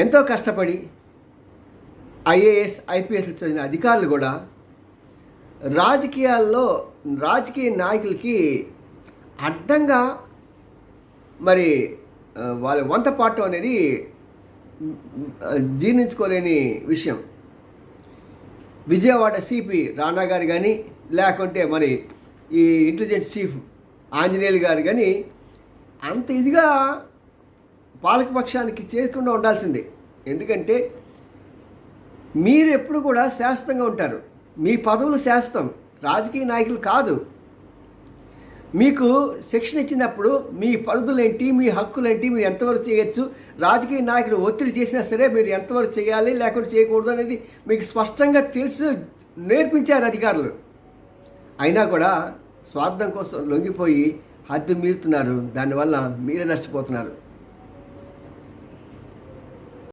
ఎంతో కష్టపడి ఐఏఎస్ ఐపీఎస్లు చదివిన అధికారులు కూడా రాజకీయ నాయకులకి అడ్డంగా మరి వాళ్ళ వంత పాడటం అనేది జీర్ణించుకోలేని విషయం. విజయవాడ సిపి రాణా గారు కానీ, లేకుంటే మరి ఈ ఇంటెలిజెన్స్ చీఫ్ ఆంజనేయులు గారు కానీ అంత ఇదిగా పాలకపక్షానికి చేరకుండా ఉండాల్సిందే. ఎందుకంటే మీరు ఎప్పుడు కూడా శాశ్వతంగా ఉంటారు, మీ పదవులు శాశ్వతం, రాజకీయ నాయకులు కాదు. మీకు శిక్షణ ఇచ్చినప్పుడు మీ పరిధులేంటి, మీ హక్కులేంటి, మీరు ఎంతవరకు చేయొచ్చు, రాజకీయ నాయకుడు ఒత్తిడి చేసినా సరే మీరు ఎంతవరకు చేయాలి లేకుంటే చేయకూడదు అనేది మీకు స్పష్టంగా తెలిసి నేర్పించారు అధికారులు. అయినా కూడా స్వార్థం కోసం లొంగిపోయి హద్దు మీరుతున్నారు. దానివల్ల మీరే నష్టపోతున్నారు.